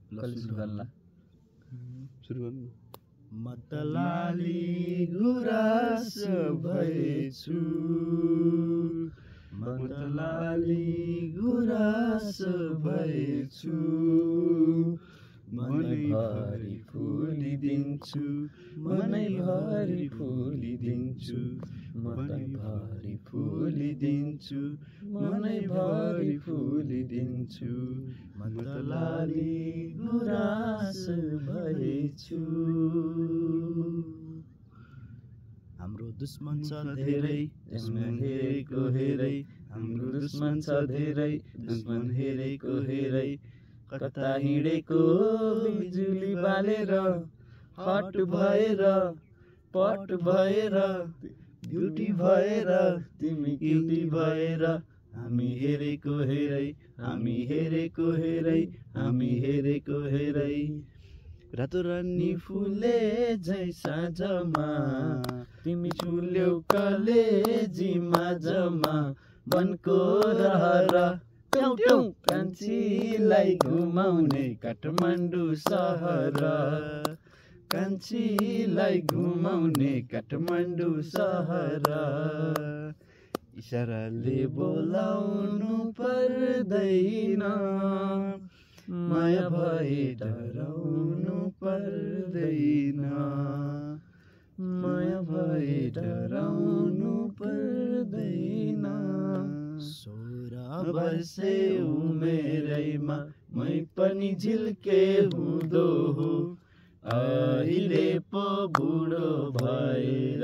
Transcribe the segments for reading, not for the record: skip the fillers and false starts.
सुरु गर्ला सुरु गर्नु मतलाली गुराँस भएछु मतलाली गुराँस भएछु मनैभरि फुलिदिन्छु मनैभरि फुलिदिन्छु मनैभरि फुलिदिन्छु मनैभरि फुलिदिन्छु मतलाली गुराँस भएछु हाम्रो दुश्मन छ धेरै दुश्मन हेरेको हेरै हाम्रो दुश्मन छ धेरै दुश्मन हेरेको हेरै कता हिँडेको बिजुली बालेर हट भएर पट भएर ब्युटी भएर तिमी क्युटी भएर हामी हेरेको हेरै हामी हेरेको हेरै हामी हेरेको हेरै रातो रानी फुले झै साँझमा तिमी फुल्यौ कलेजीमा जमा मनको रहर ट्याउ ट्याउ कान्छीलाई घुमाउने काठमाडौँ सहर कान्छीलाई घुमाउने काठमाडौँ सहर इसाराले बोलाउनु पर्दैन माया भए डराउनु पर्दैन माया भए डराउनु पर्दैन 16 वर्षे उमेरैमा मै पनि झिल्के हुँदो हो अहिले पो बुढो भएर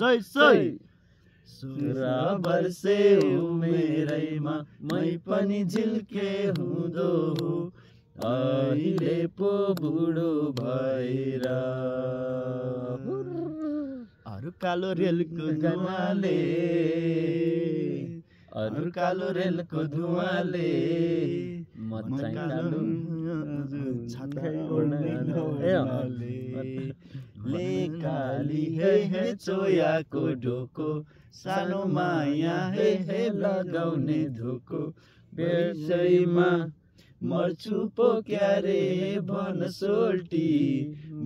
16 वर्षे उमेरैमा मै पनि झिल्के हुँदो हो अहिले पो बुढो भएर अरू कालो रेलको धुवाले अरू कालो रेलको धुवाले म चाहिँ कालो ले काली हे चोयाको ढोको सानो माया हे लगाउने धोको बेसैमा मर्छु पो क्यारे भन सोल्टी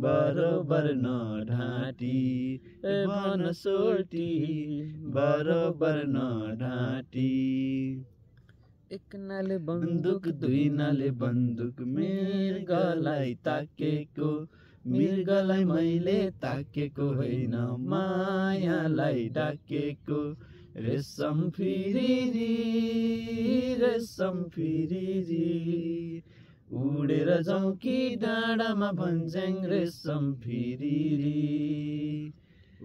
बरोबर नढाँटी भन सोल्टी बरोबर नढाँटी एक नाले बन्दुक दुई नाले बन्दुक मृगलाई ताकेको मृगलाई मैले ताकेको होइन मायालाई डाकेको रेशम फिरिरी उडेर जाउँ कि डाँडामा भन्ज्याङ रेशम फिरिरी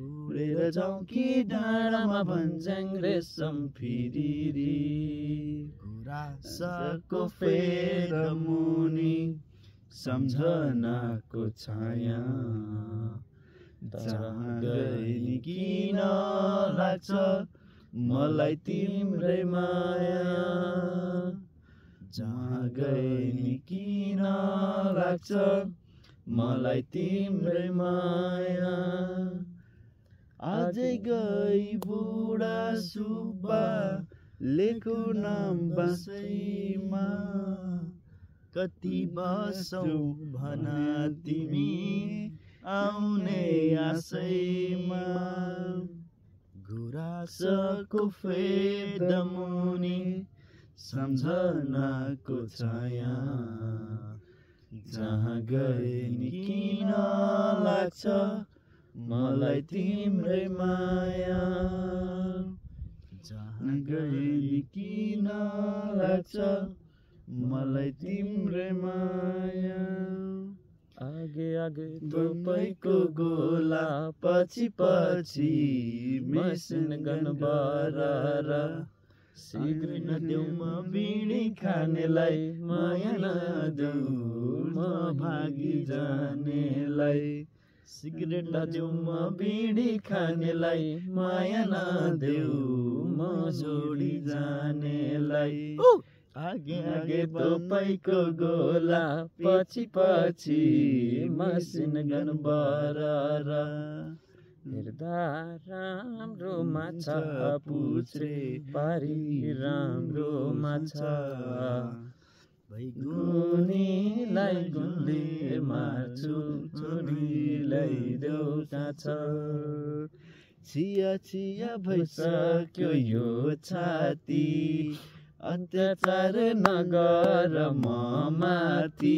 उडेर जाउँ कि डाँडामा भन्ज्याङ रेशम फिरिरी गुराँसको फेदमुनि सम्झनाको छाया जहाँ गए नि किन लाग्छ मलाई तिम्रै माया जहाँ गए नि किन लाग्छ मलाई तिम्रै माया आजै गई बुढा सुब्बा लेखो नाम बसैमा कति बसौ भन तिमी आउने आशैमा गुराँसको फेदमुनि सम्झनाको छाया जहाँ गए नि किन लाग्छ मलाई तिम्रै माया जहाँ गए नि किन लाग्छ मलाई तिम्रै माया आगे आगे तपाईँको गोला पछि पछि मेसिन गन बरार सिग्रेट नदेऊ म बिडी खानेलाई माया नदेऊ म भागी जानेलाई सिगरेट नदेऊ म बिडी खानेलाई माया नदेऊ म जोडी जानेलाई आगे आगे तपाईँको गोला पछि पछि मसिन गन बरार हेर्दा राम्रो माछा पुछ्रे पारी राम्रो माछा गुनीलाई गुनले मार्छु छोरीलाई देउता छ छिया छिया भइसक्यो यो छाती अत्याचार नगर म माथि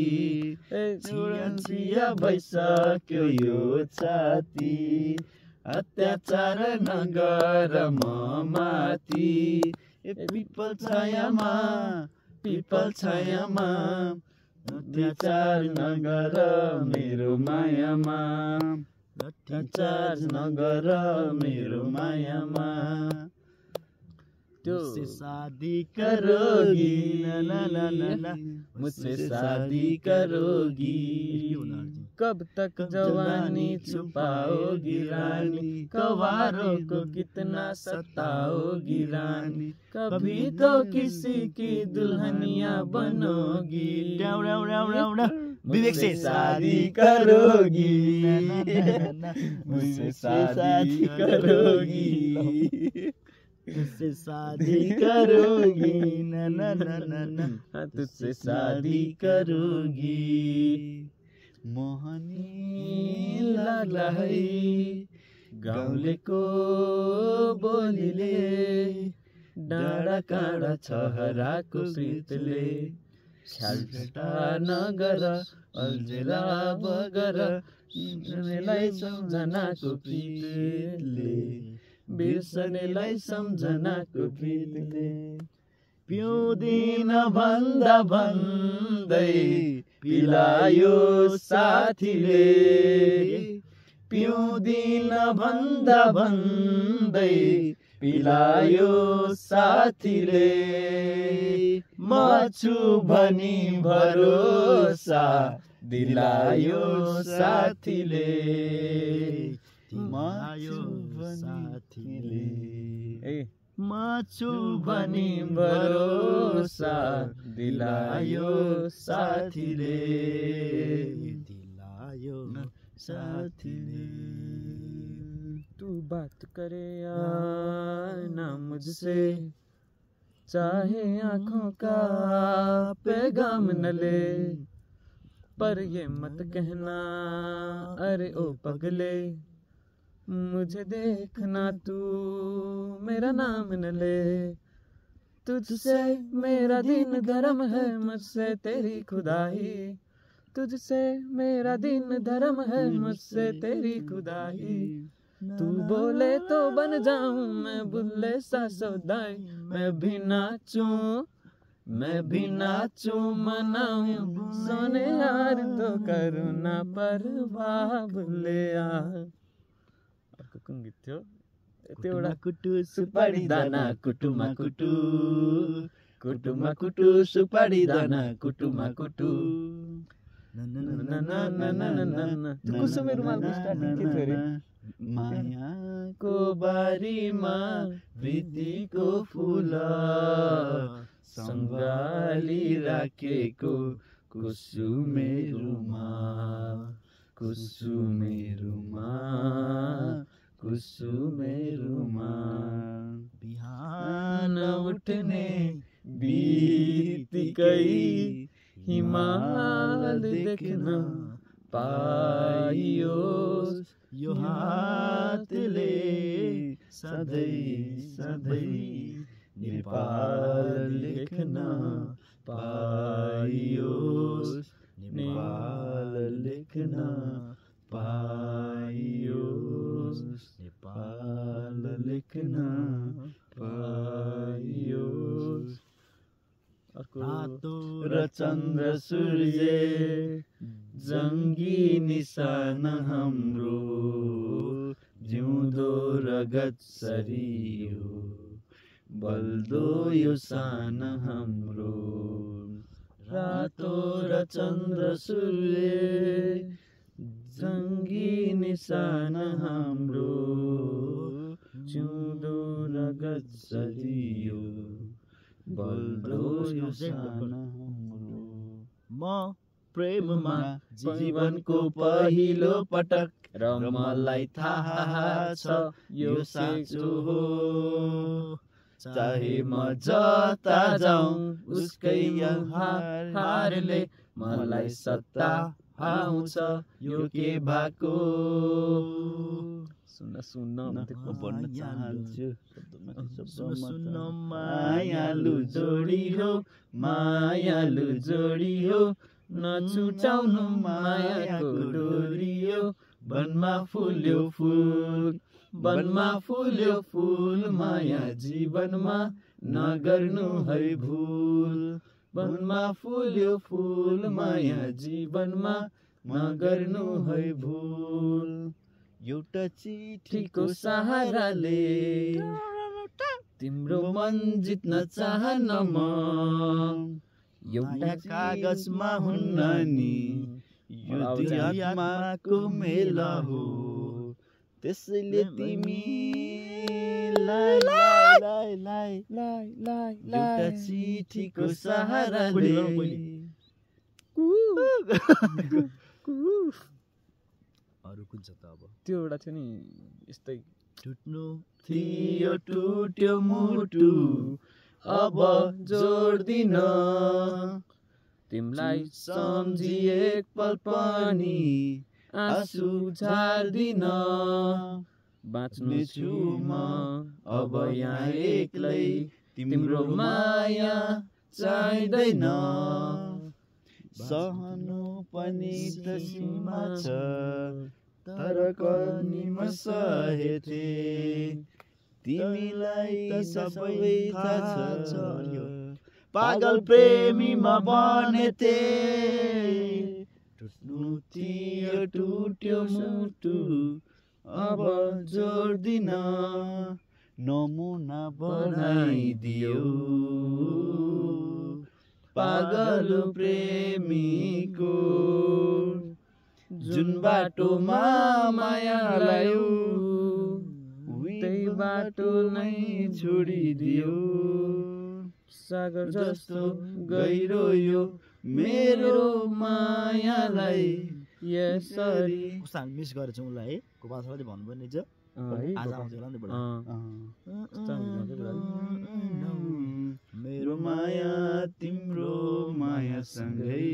छिया छिया भइसक्यो यो छाती अत्याचार नगर म माथि पिपल छायामा अत्याचार नगर मेरो मायामा अत्याचार नगर मेरो मायामा मुझसे शादी करोगी मुझसे शादी करोगी कब तक जवानी छुपाओगी रानी कवारों को कितना सताओगी रानी कभी तो किसी की दुल्हनिया बनोगी विवेक से शादी करोगी मुझसे शादी करोगी तुझसे शादी करोगी तुझसे शादी करोगी मोहनी लाग्ला है गाउँलेको बोलीले डाँडा काँडा छहराको प्रीतले छालटा नगर अल्झेला बगर बिर्सनेलाई सम्झनाको प्रीतले बिर्सनेलाई सम्झनाको प्रीतले पिउँदिन भन्दा भन्दै पिलायो साथीले पिउँदिन भन्दा भन्दै पिलायो साथीले म छु भनी भरोसा दिलायो साथीले म छु साथीले म छु भनी भरोसा दिलायो साथीले तू बात करे या ना मुझसे चाहे आँखों का पैगाम न ले पर ये मत कहना अरे ओ पगले मुझे देखना तू मेरा नाम न ले तुझसे मेरा दिन धर्म है मुझसे तेरी खुदाई तुझसे मेरा दिन धर्म है मुझसे तेरी खुदाई तू बोले तो बन जाऊं मैं बुल्ले सा सौदाई मैं भी नाचूं मनाऊं सोने यार तो करूँ ना परवाह बुल्ले कुन गीत थियो त्यो एउटा कुटु सुपारी दाना कुटुमा कुटु कुटुमा कुटु सुपारी दाना कुटुमा कुटु कुसुमे रुमालको स्टार्टिङ के थियो रे मायाको बारीमा प्रीतिको फूल सँगाली राखेको कुसुमेरुमा बिहान उठ्ने बित्तिकै हिमाल देख्न पाइयोस् यो हातले सधैँ नेपाल लेख्न पाइयोस् नेपाल लेख्न पाइयोस् नेपाल लेख्न पाइयोस् रातो र चन्द्र सूर्य जङ्गी निशान हाम्रो जिउँदो रगत सरियो बल्दो यो सान हाम्रो रातो र चन्द्र सूर्य जङ्गी निशान हाम्रो जिउँदो रगत सरियो बल्दो यो सान हाम्रो म प्रेममा जीवनको पहिलो पटक र मलाई थाहा छ यो साँचो हो चाहे म जता जाउँ उसकै हारले मलाई सत्ता आउँछ यो के भएको सुन्न भन्न चाहन्छु सुन्न मायालु जोडी हो नछुटाउनु मायाको डोरी हो वनमा फुल्यो फुल माया जीवनमा नगर्नु है भुल वनमा फुल्यो फुल माया जीवनमा नगर्नु है भुल एउटा चिठीको सहाराले तिम्रो मन जित्न चाहन्न म एउटा कागजमा हुन्न नि यो दुई आत्माको मेला हो त्यसैले तिमीलाई एउटा चिठीको सहाराले अरु कुन छ त अब त्यो एउटा थियो नि यस्तै टुट्नु थियो टुट्यो मुटु अब जोड्दिन तिमलाई सम्झी एक पल पनि आँसु झार्दिन बाँच्नु छु म अब यहाँ एक्लै तिम्रो माया चाहिँदैन सहनु पनि त सीमा छ तर कनीमा सहेथे तिमीलाई त सबै थाहा छ पागल प्रेमी म बनेथे टुट्नु थियो टुट्यो मुटु अब जोड्दिन नमुना बनाइदियो पागल प्रेमीको जुन बाटोमा माया लायो त्यही बाटो नै छोडिदियो सागर जस्तो गहिरो यो मेरो मायालाई यसरी कस्तो मिस गरेछ उसलाई है गोपाल सरले भन्नुपर्ने छ आज आउँछ होला नि बडा मेरो माया तिम्रो माया सँगै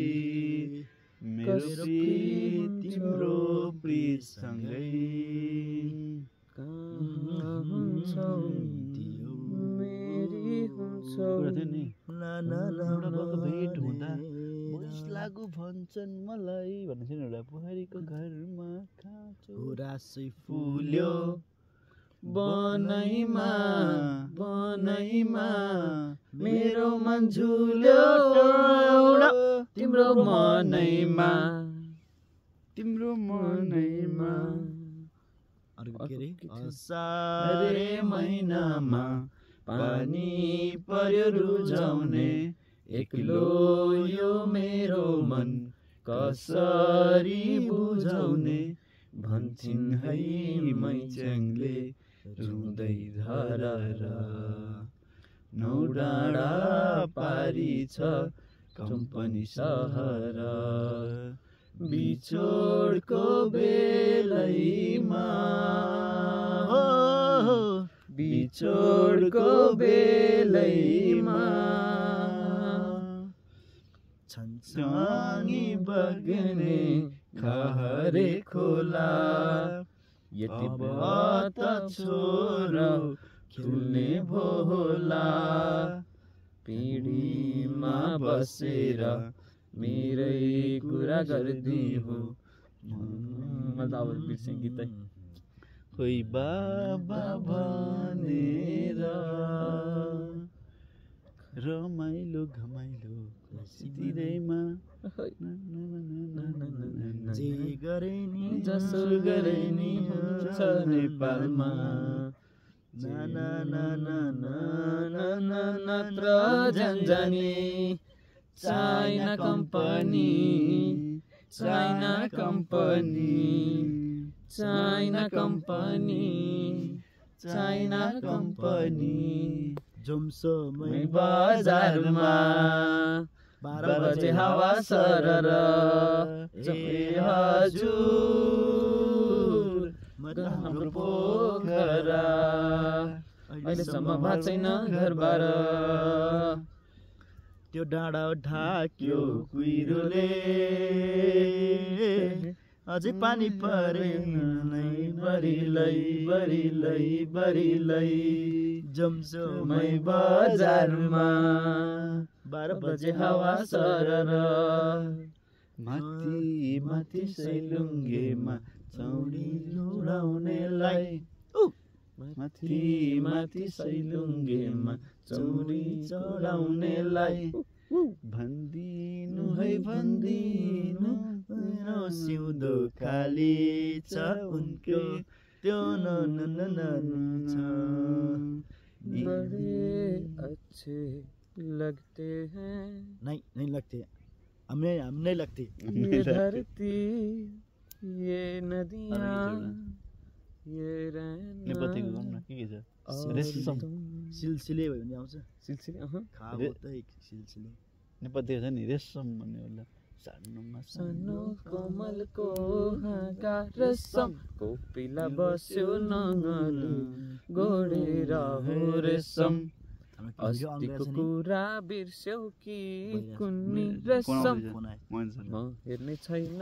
मेरो प्रीत तिम्रो प्रीत सँगै भेट हुँदा लागु भन्छन् मलाई भन्ने छैन एउटा पोखरीको घरमा रासै फुल्यो बनैमा मेरो मन झुल्यो तिम्रो मनैमा असारे महिनामा पानी पर्यो रुझाउने एक्लो यो मेरो मन कसरी बुझाउने भन्छन् है मैच्याङले रुँदै धरार नौ डाँडा पारी छ कम्पनी सहर बिछोडको बेलैमा बिछोडको बेलैमा छन्छानी बग्ने खहरे खोला यति बहुत छोरो खेल्ने भोला पिँढीमा बसेर मेरै कुरा गर्दी हो मतलब अब बिर्सेँ गीतै खोइ बाबा भनेर रमाइलो घमाइलो सिधिरैमा जे गरे नि जसो गरे नि हुन्छ नेपालमा नत्र झन्झनी चाइना कम्पनी जोमसोमै बजारमा 12 बजे हावा सरर ए हजुर हाम्रो पोखरा अहिलेसम्म भएको छैन घरबार त्यो डाँडा ढाक्यो कुहिरोले अझै पानी परेन नै बरिलै जमजमै बजारमा 12 बजे हावा सरर माथि सैलुङ्गेमा चौडी उडाउनेलाई माथि सैलुङ्गेमा चौडी चढाउनेलाई भन्दिनु है भन्दिनु सिउँदो खाली छ उनको त्यो बड़े अच्छे लगते हैं नहीं लगते हमें हम नहीं लगते ये धरती ये नदियाँ ये रहना सिलसिले भयो भने आउँछ सिलसिले सिलसिले नेपाली छ नि रेशम भन्ने होला सानो कमलको हाँगा रेशम कोपिला बस्यो नङली गोडेर हो रेशम अस्तिको कुरा बिर्स्यौ कि कुन्नी रेशम म हेर्ने छैन